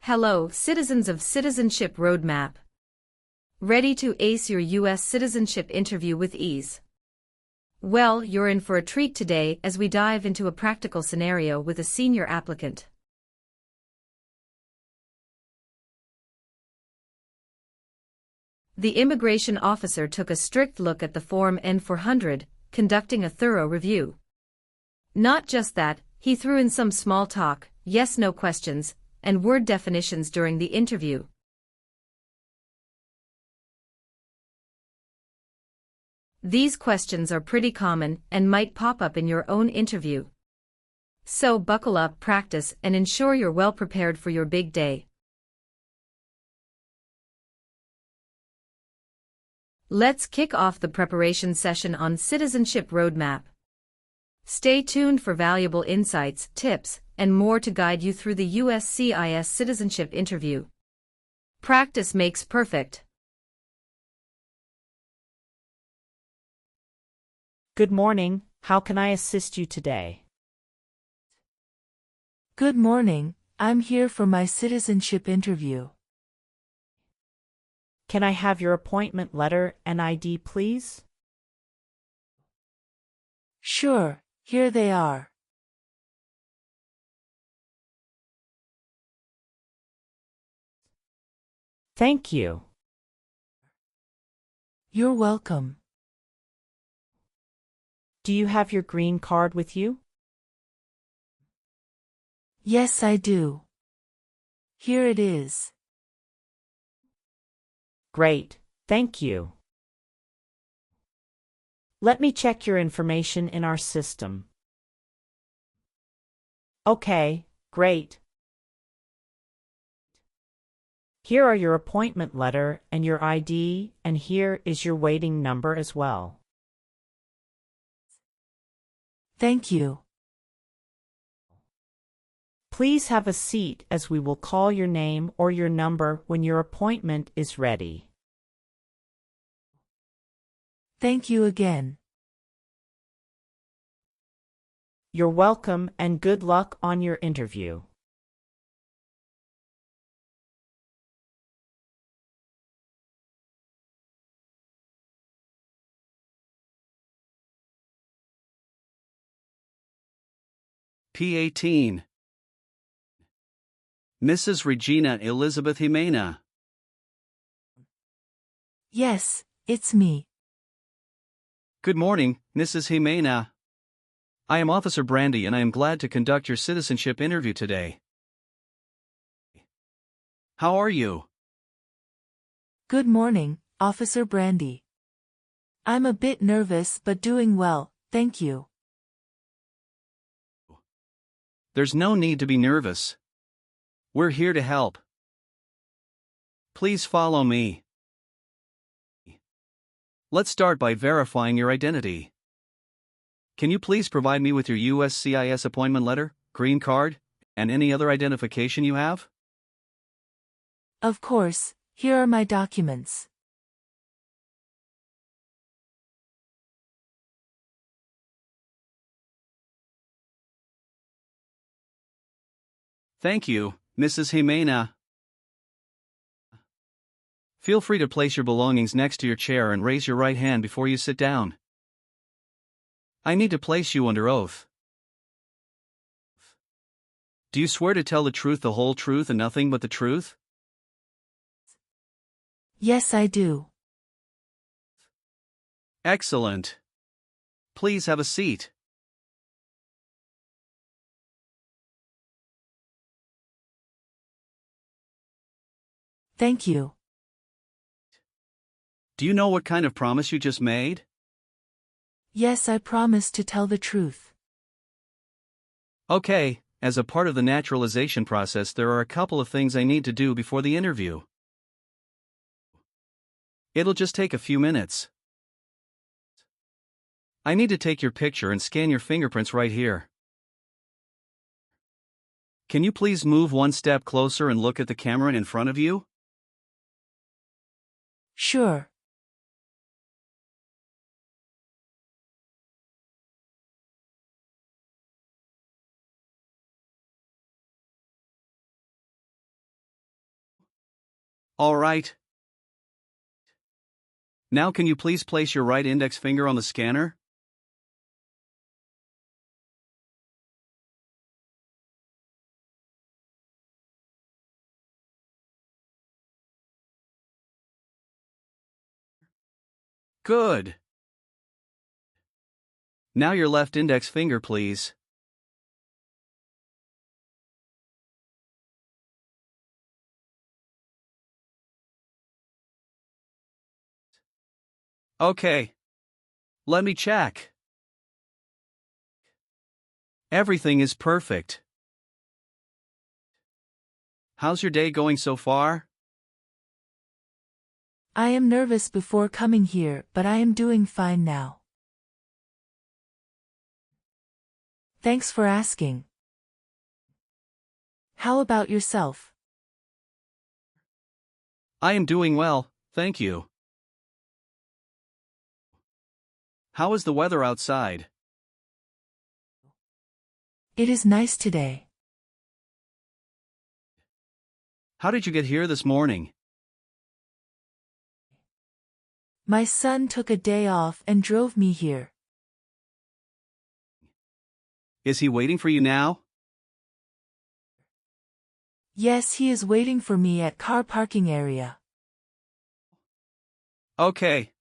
Hello, citizens of Citizenship Roadmap. Ready to ace your U.S. citizenship interview with ease? Well, you're in for a treat today as we dive into a practical scenario with a senior applicant. The immigration officer took a strict look at the Form N-400, conducting a thorough review. Not just that, he threw in some small talk, yes-no questions, and word definitions during the interview. These questions are pretty common and might pop up in your own interview. So buckle up, practice, and ensure you're well prepared for your big day. Let's kick off the preparation session on Citizenship Roadmap. Stay tuned for valuable insights, tips, and more to guide you through the USCIS citizenship interview. Practice makes perfect. Good morning, how can I assist you today? Good morning, I'm here for my citizenship interview. Can I have your appointment letter and ID, please? Sure, here they are. Thank you. You're welcome. Do you have your green card with you? Yes, I do. Here it is. Great, thank you. Let me check your information in our system. Okay, great. Here are your appointment letter and your ID, and here is your waiting number as well. Thank you. Please have a seat as we will call your name or your number when your appointment is ready. Thank you again. You're welcome and good luck on your interview. P18. Mrs. Regina Elizabeth Ximena. Yes, it's me. Good morning, Mrs. Ximena. I am Officer Brandy and I am glad to conduct your citizenship interview today. How are you? Good morning, Officer Brandy. I'm a bit nervous but doing well, thank you. There's no need to be nervous. We're here to help. Please follow me. Let's start by verifying your identity. Can you please provide me with your USCIS appointment letter, green card, and any other identification you have? Of course, here are my documents. Thank you, Mrs. Ximena. Feel free to place your belongings next to your chair and raise your right hand before you sit down. I need to place you under oath. Do you swear to tell the truth, the whole truth, and nothing but the truth? Yes, I do. Excellent. Please have a seat. Thank you. Do you know what kind of promise you just made? Yes, I promise to tell the truth. Okay, as a part of the naturalization process, there are a couple of things I need to do before the interview. It'll just take a few minutes. I need to take your picture and scan your fingerprints right here. Can you please move one step closer and look at the camera in front of you? Sure. All right. Now can you please place your right index finger on the scanner? Good. Now your left index finger, please. Okay. Let me check. Everything is perfect. How's your day going so far? I am nervous before coming here, but I am doing fine now. Thanks for asking. How about yourself? I am doing well, thank you. How is the weather outside? It is nice today. How did you get here this morning? My son took a day off and drove me here. Is he waiting for you now? Yes, he is waiting for me at car parking area. Okay.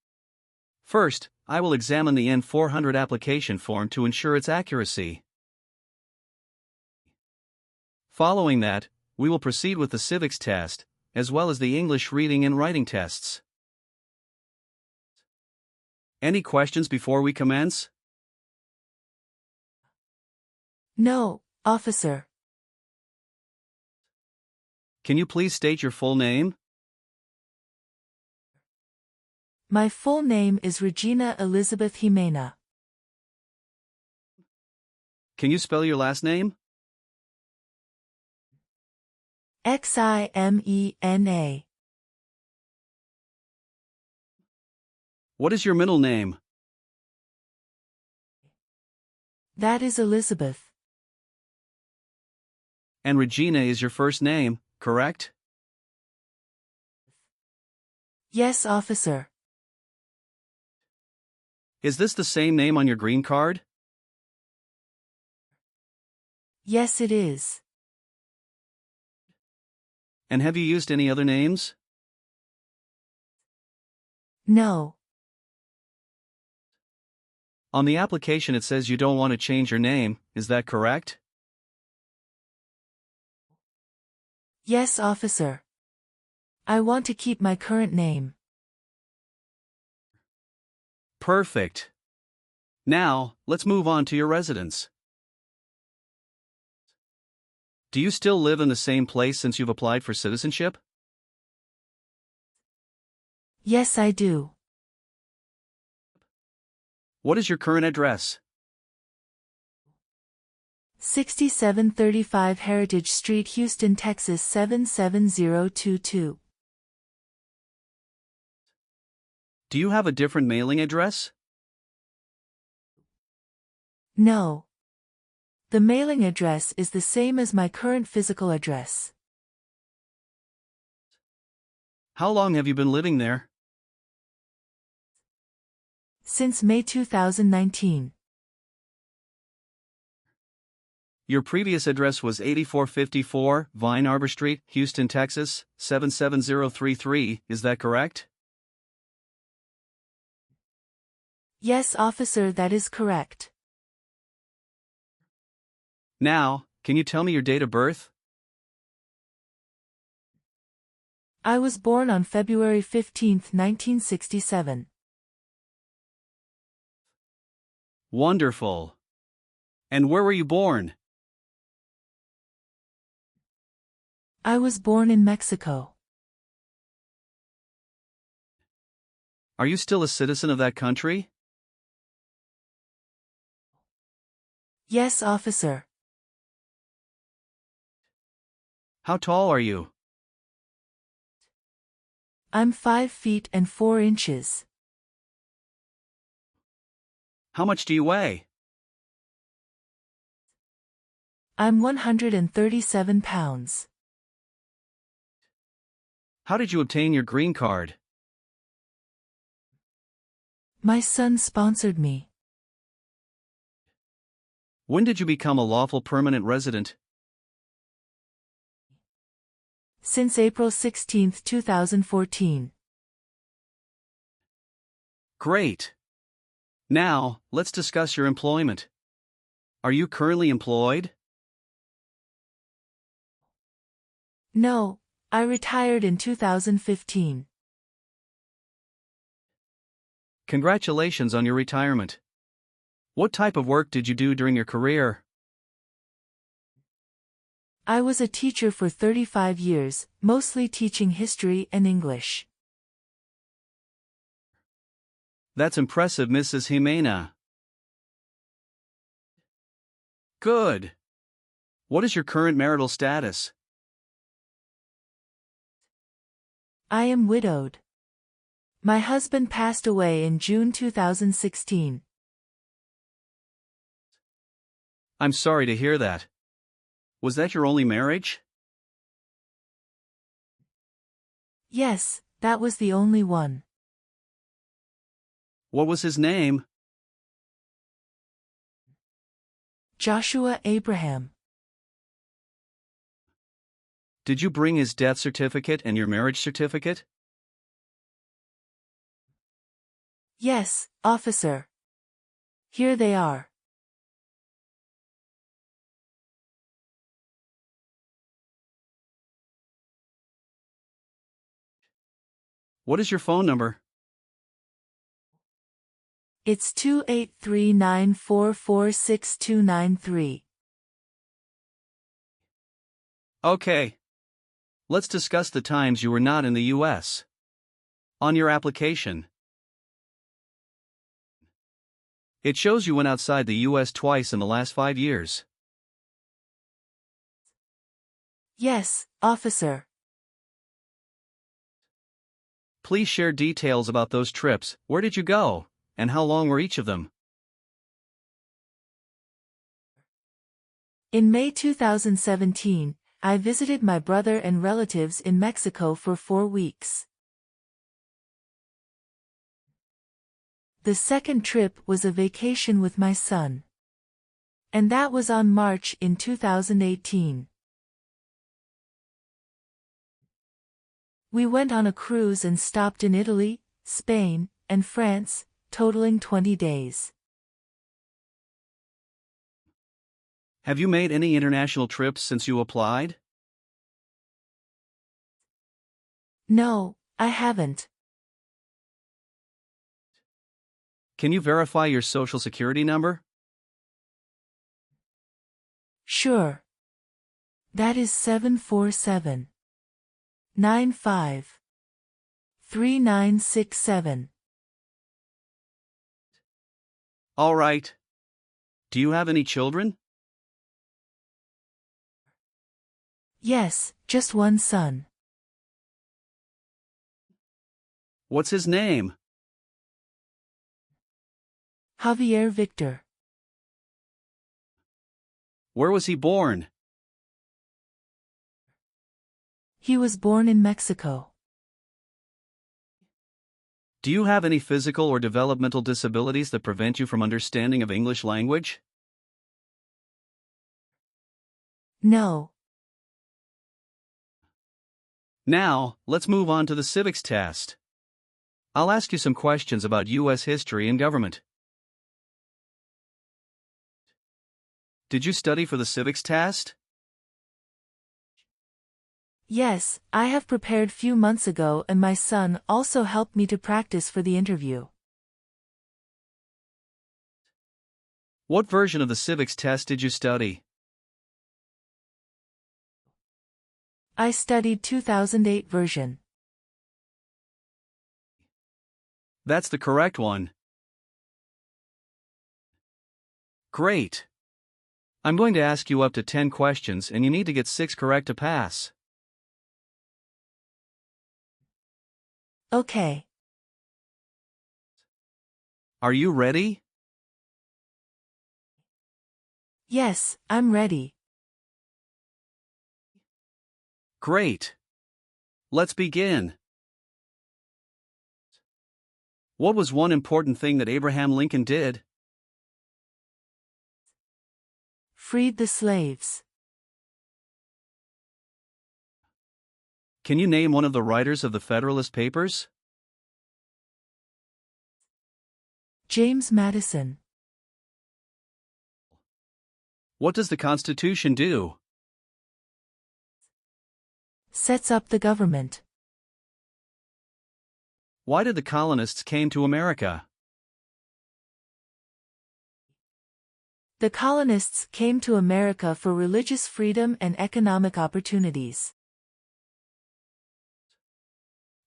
First, I will examine the N400 application form to ensure its accuracy. Following that, we will proceed with the civics test, as well as the English reading and writing tests. Any questions before we commence? No, officer. Can you please state your full name? My full name is Regina Elizabeth Ximena. Can you spell your last name? Ximena. What is your middle name? That is Elizabeth. And Regina is your first name, correct? Yes, officer. Is this the same name on your green card? Yes, it is. And have you used any other names? No. On the application it says you don't want to change your name, is that correct? Yes, officer. I want to keep my current name. Perfect. Now, let's move on to your residence. Do you still live in the same place since you've applied for citizenship? Yes, I do. What is your current address? 6735 Heritage Street, Houston, Texas 77022. Do you have a different mailing address? No. The mailing address is the same as my current physical address. How long have you been living there? Since May 2019. Your previous address was 8454 Vine Arbor Street, Houston, Texas, 77033, is that correct? Yes, officer, that is correct. Now, can you tell me your date of birth? I was born on February 15, 1967. Wonderful. And where were you born? I was born in Mexico. Are you still a citizen of that country? Yes, officer. How tall are you? I'm 5 feet and 4 inches. How much do you weigh? I'm 137 pounds. How did you obtain your green card? My son sponsored me. When did you become a lawful permanent resident? Since April 16, 2014. Great. Now, let's discuss your employment. Are you currently employed? No, I retired in 2015. Congratulations on your retirement. What type of work did you do during your career? I was a teacher for 35 years, mostly teaching history and English. That's impressive, Mrs. Ximena. Good. What is your current marital status? I am widowed. My husband passed away in June 2016. I'm sorry to hear that. Was that your only marriage? Yes, that was the only one. What was his name? Joshua Abraham. Did you bring his death certificate and your marriage certificate? Yes, officer. Here they are. What is your phone number? It's 28394469293. Okay. Let's discuss the times you were not in the U.S. On your application, it shows you went outside the U.S. twice in the last 5 years. Yes, officer. Please share details about those trips. Where did you go, and how long were each of them? In May 2017, I visited my brother and relatives in Mexico for 4 weeks. The second trip was a vacation with my son. And that was on March in 2018. We went on a cruise and stopped in Italy, Spain, and France, totaling 20 days. Have you made any international trips since you applied? No, I haven't. Can you verify your social security number? Sure. That is 747-95-3967. All right. Do you have any children? Yes, just one son. What's his name? Javier Victor. Where was he born? He was born in Mexico. Do you have any physical or developmental disabilities that prevent you from understanding of English language? No. Now, let's move on to the civics test. I'll ask you some questions about U.S. history and government. Did you study for the civics test? Yes, I have prepared few months ago and my son also helped me to practice for the interview. What version of the civics test did you study? I studied 2008 version. That's the correct one. Great. I'm going to ask you up to 10 questions and you need to get 6 correct to pass. Okay. Are you ready? Yes, I'm ready. Great. Let's begin. What was one important thing that Abraham Lincoln did? Freed the slaves. Can you name one of the writers of the Federalist Papers? James Madison. What does the Constitution do? Sets up the government. Why did the colonists came to America? The colonists came to America for religious freedom and economic opportunities.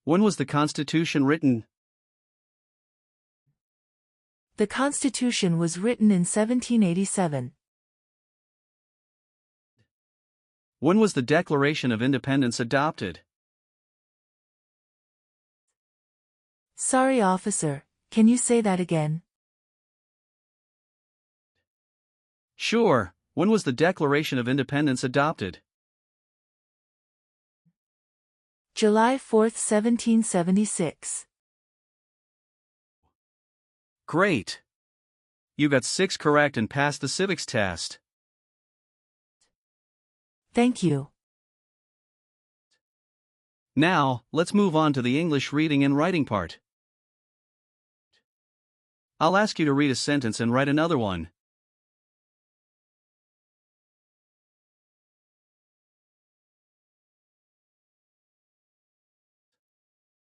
When was the Constitution written? The Constitution was written in 1787. When was the Declaration of Independence adopted? Sorry, officer, can you say that again? Sure, when was the Declaration of Independence adopted? July 4, 1776. Great! You got 6 correct and passed the civics test. Thank you. Now, let's move on to the English reading and writing part. I'll ask you to read a sentence and write another one.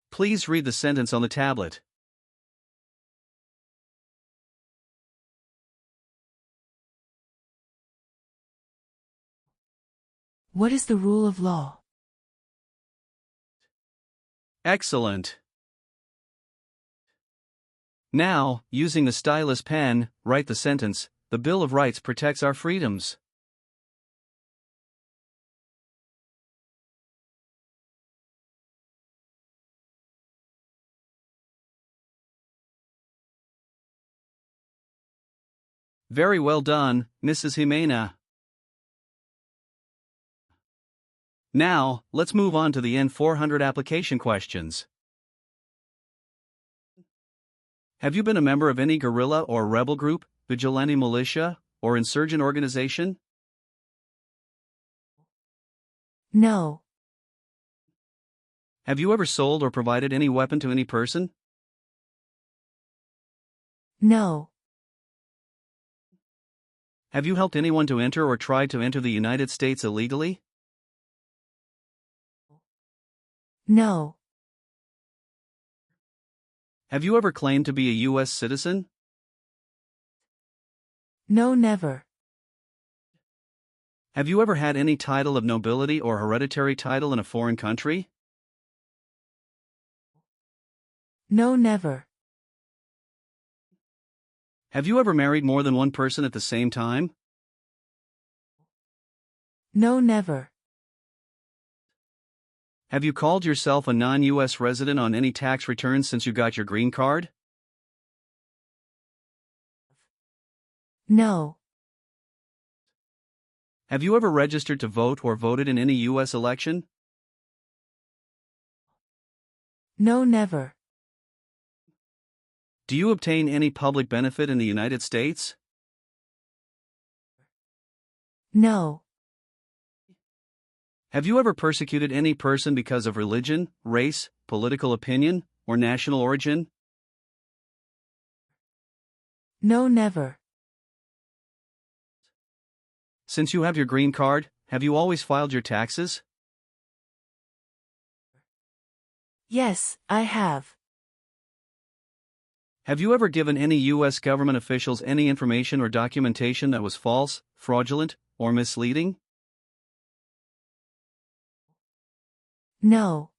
Please read the sentence on the tablet. What is the rule of law? Excellent. Now, using the stylus pen, write the sentence, "The Bill of Rights protects our freedoms." Very well done, Mrs. Ximena. Now, let's move on to the N400 application questions. Have you been a member of any guerrilla or rebel group, vigilante militia, or insurgent organization? No. Have you ever sold or provided any weapon to any person? No. Have you helped anyone to enter or tried to enter the United States illegally? No. Have you ever claimed to be a U.S. citizen? No, never. Have you ever had any title of nobility or hereditary title in a foreign country? No, never. Have you ever married more than one person at the same time? No, never. Have you called yourself a non-U.S. resident on any tax returns since you got your green card? No. Have you ever registered to vote or voted in any U.S. election? No, never. Do you obtain any public benefit in the United States? No. Have you ever persecuted any person because of religion, race, political opinion, or national origin? No, never. Since you have your green card, have you always filed your taxes? Yes, I have. Have you ever given any U.S. government officials any information or documentation that was false, fraudulent, or misleading? No.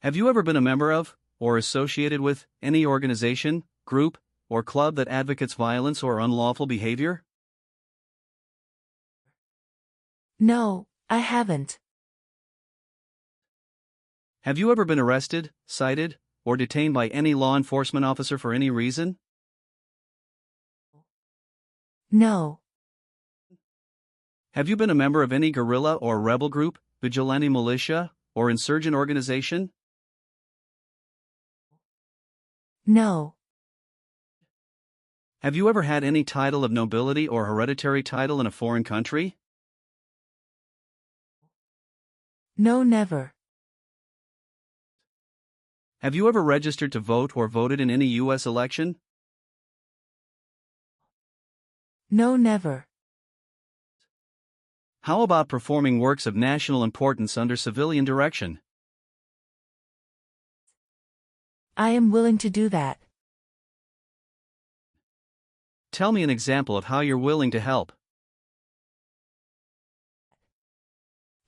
Have you ever been a member of, or associated with, any organization, group, or club that advocates violence or unlawful behavior? No, I haven't. Have you ever been arrested, cited, or detained by any law enforcement officer for any reason? No. Have you been a member of any guerrilla or rebel group, vigilante militia, or insurgent organization? No. Have you ever had any title of nobility or hereditary title in a foreign country? No, never. Have you ever registered to vote or voted in any U.S. election? No, never. How about performing works of national importance under civilian direction? I am willing to do that. Tell me an example of how you're willing to help.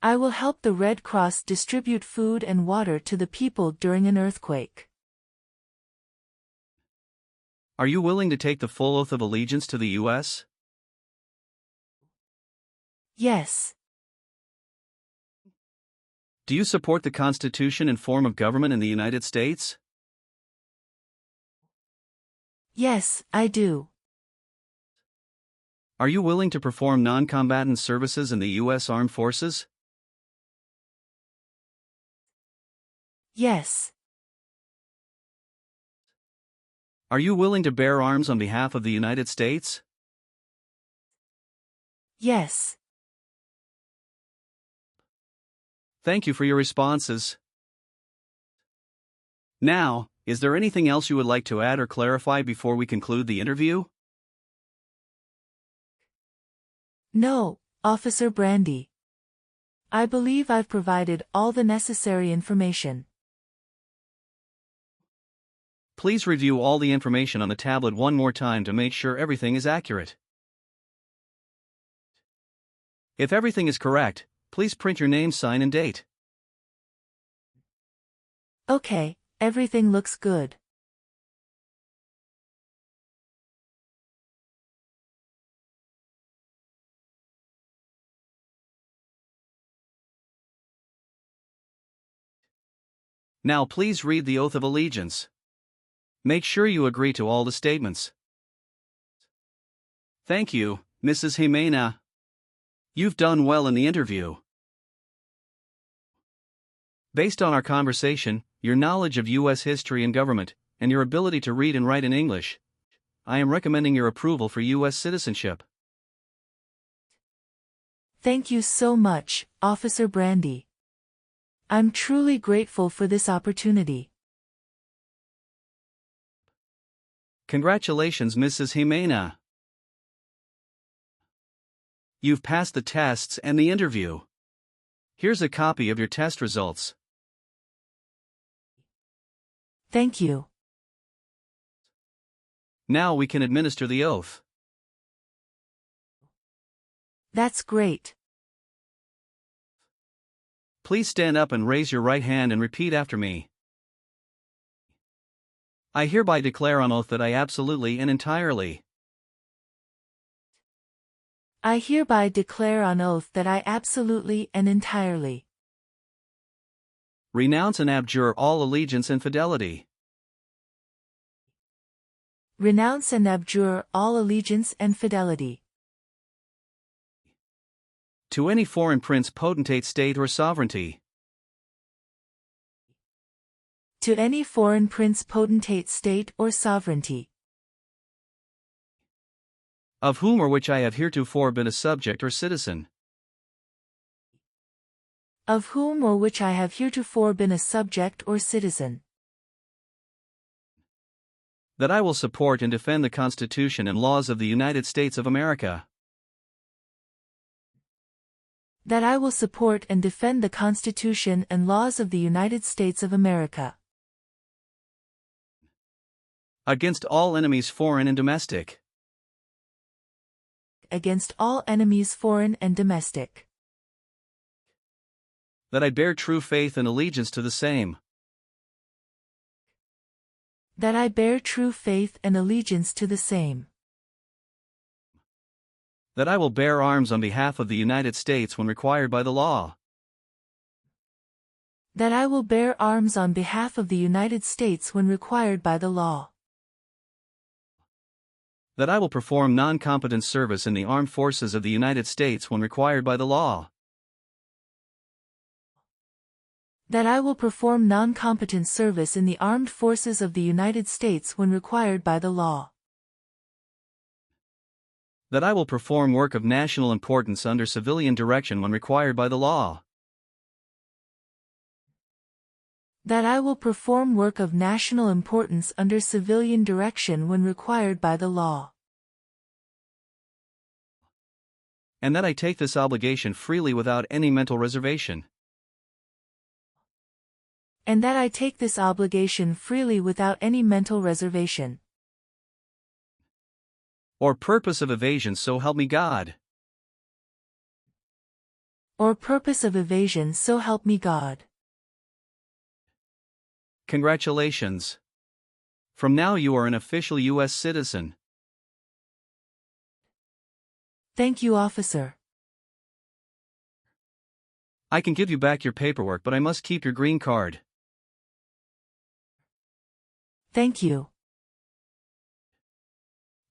I will help the Red Cross distribute food and water to the people during an earthquake. Are you willing to take the full oath of allegiance to the U.S.? Yes. Do you support the Constitution and form of government in the United States? Yes, I do. Are you willing to perform non-combatant services in the U.S. Armed Forces? Yes. Are you willing to bear arms on behalf of the United States? Yes. Thank you for your responses. Now, is there anything else you would like to add or clarify before we conclude the interview? No, Officer Brandy. I believe I've provided all the necessary information. Please review all the information on the tablet one more time to make sure everything is accurate. If everything is correct, please print your name, sign, and date. Okay, everything looks good. Now please read the oath of allegiance. Make sure you agree to all the statements. Thank you, Mrs. Ximena. You've done well in the interview. Based on our conversation, your knowledge of U.S. history and government, and your ability to read and write in English, I am recommending your approval for U.S. citizenship. Thank you so much, Officer Brandy. I'm truly grateful for this opportunity. Congratulations, Mrs. Ximena. You've passed the tests and the interview. Here's a copy of your test results. Thank you. Now we can administer the oath. That's great. Please stand up and raise your right hand and repeat after me. I hereby declare on oath that I absolutely and entirely I hereby declare on oath that I absolutely and entirely renounce and abjure all allegiance and fidelity renounce and abjure all allegiance and fidelity to any foreign prince, potentate, state, or sovereignty, to any foreign prince, potentate, state, or sovereignty, of whom or which I have heretofore been a subject or citizen, of whom or which I have heretofore been a subject or citizen, that I will support and defend the Constitution and laws of the United States of America, that I will support and defend the Constitution and laws of the United States of America, against all enemies, foreign and domestic, against all enemies, foreign and domestic, that I bear true faith and allegiance to the same, that I bear true faith and allegiance to the same, that I will bear arms on behalf of the United States when required by the law, that I will bear arms on behalf of the United States when required by the law, that I will perform non-combatant service in the armed forces of the United States when required by the law, That I will perform non-combatant service in the armed forces of the United States when required by the law. That I will perform work of national importance under civilian direction when required by the law. That I will perform work of national importance under civilian direction when required by the law. And that I take this obligation freely without any mental reservation. And that I take this obligation freely without any mental reservation. Or purpose of evasion, so help me God. Or purpose of evasion, so help me God. Congratulations. From now you are an official U.S. citizen. Thank you, officer. I can give you back your paperwork, but I must keep your green card. Thank you.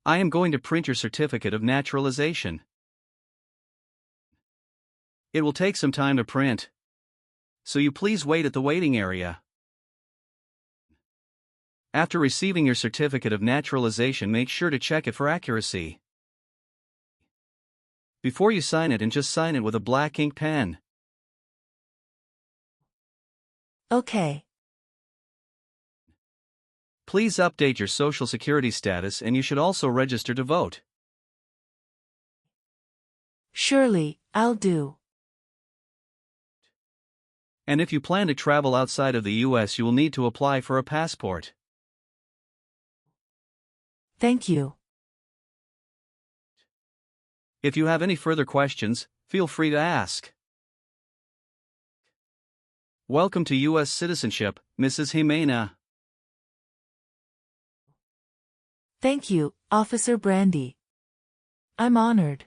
I am going to print your certificate of naturalization. It will take some time to print, so you please wait at the waiting area. After receiving your certificate of naturalization, make sure to check it for accuracy. Before you sign it, and just sign it with a black ink pen. Okay. Please update your Social Security status, and you should also register to vote. Surely, I'll do. And if you plan to travel outside of the U.S., you will need to apply for a passport. Thank you. If you have any further questions, feel free to ask. Welcome to U.S. citizenship, Mrs. Ximena. Thank you, Officer Brandy. I'm honored.